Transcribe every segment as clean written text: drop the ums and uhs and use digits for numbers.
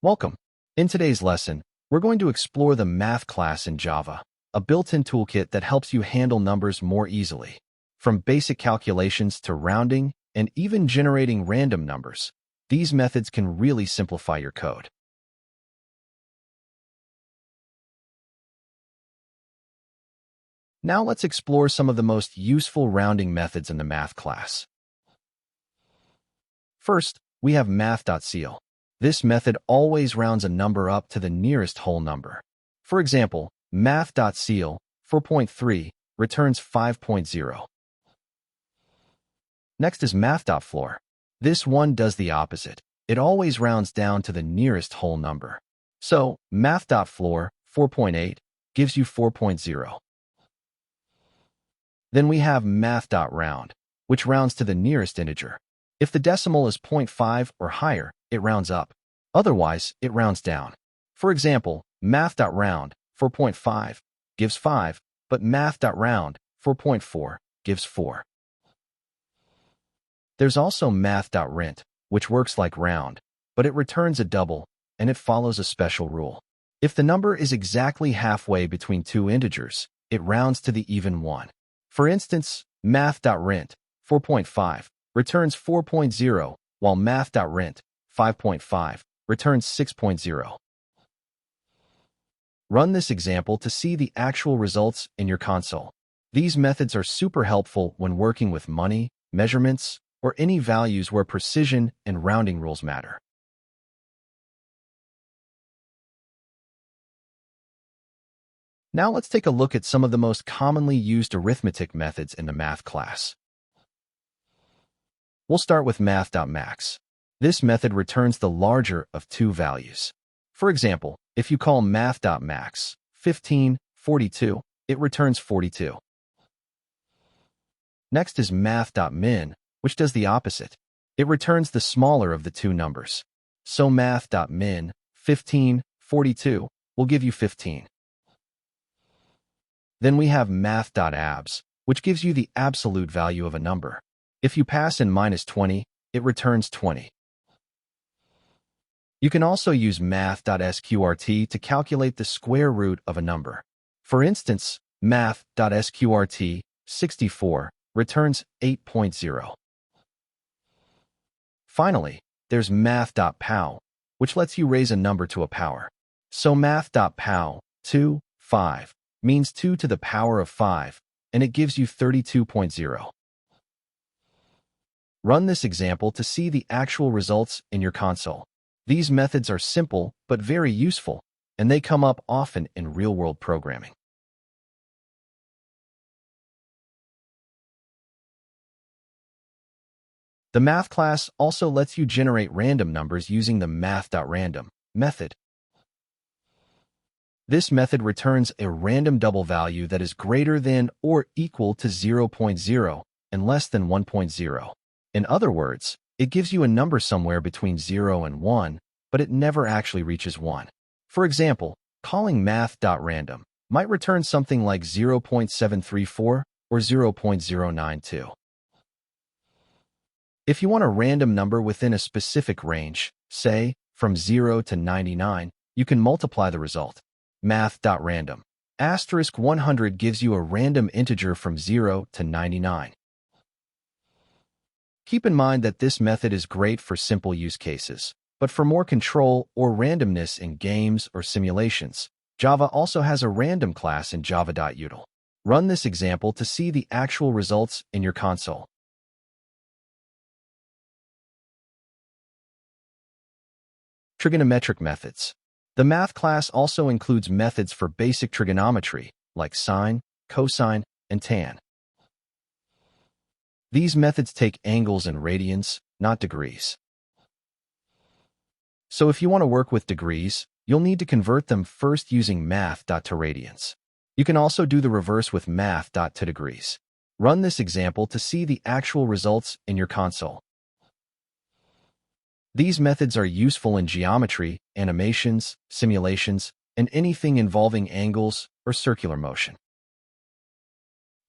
Welcome. In today's lesson, we're going to explore the math class in Java, a built-in toolkit that helps you handle numbers more easily. From basic calculations to rounding and even generating random numbers, these methods can really simplify your code. Now let's explore some of the most useful rounding methods in the math class. First, we have Math.ceil. This method always rounds a number up to the nearest whole number. For example, Math.ceil 4.3 returns 5.0. Next is Math.floor. This one does the opposite. It always rounds down to the nearest whole number. So, Math.floor 4.8 gives you 4.0. Then we have Math.round, which rounds to the nearest integer. If the decimal is 0.5 or higher, it rounds up. Otherwise, it rounds down. For example, Math.round 4.5 gives 5, but Math.round 4.4 gives 4. There's also Math.rint, which works like round, but it returns a double, and it follows a special rule. If the number is exactly halfway between two integers, it rounds to the even one. For instance, Math.rint 4.5 returns 4.0, while Math.rint 5.5 returns 6.0. Run this example to see the actual results in your console. These methods are super helpful when working with money, measurements, or any values where precision and rounding rules matter. Now let's take a look at some of the most commonly used arithmetic methods in the math class. We'll start with Math.max. This method returns the larger of two values. For example, if you call Math.max 1542, it returns 42. Next is Math.min, which does the opposite. It returns the smaller of the two numbers. So Math.min 1542 will give you 15. Then we have Math.abs, which gives you the absolute value of a number. If you pass in -20, it returns 20. You can also use Math.sqrt to calculate the square root of a number. For instance, Math.sqrt 64 returns 8.0. Finally, there's Math.pow, which lets you raise a number to a power. So Math.pow 2, 5 means 2 to the power of 5, and it gives you 32.0. Run this example to see the actual results in your console. These methods are simple but very useful, and they come up often in real-world programming. The math class also lets you generate random numbers using the Math.random method. This method returns a random double value that is greater than or equal to 0.0 and less than 1.0. In other words, it gives you a number somewhere between 0 and 1, but it never actually reaches 1. For example, calling Math.random might return something like 0.734 or 0.092. If you want a random number within a specific range, say, from 0 to 99, you can multiply the result. Math.random *100 gives you a random integer from 0 to 99. Keep in mind that this method is great for simple use cases, but for more control or randomness in games or simulations, Java also has a random class in java.util. Run this example to see the actual results in your console. Trigonometric methods. The math class also includes methods for basic trigonometry, like sine, cosine, and tan. These methods take angles and radians, not degrees. So if you want to work with degrees, you'll need to convert them first using math.to-radians. You can also do the reverse with math.to-degrees. Run this example to see the actual results in your console. These methods are useful in geometry, animations, simulations, and anything involving angles or circular motion.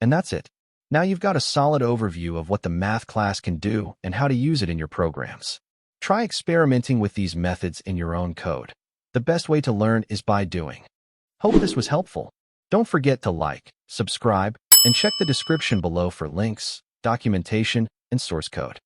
And that's it. Now you've got a solid overview of what the math class can do and how to use it in your programs. Try experimenting with these methods in your own code. The best way to learn is by doing. Hope this was helpful. Don't forget to like, subscribe, and check the description below for links, documentation, and source code.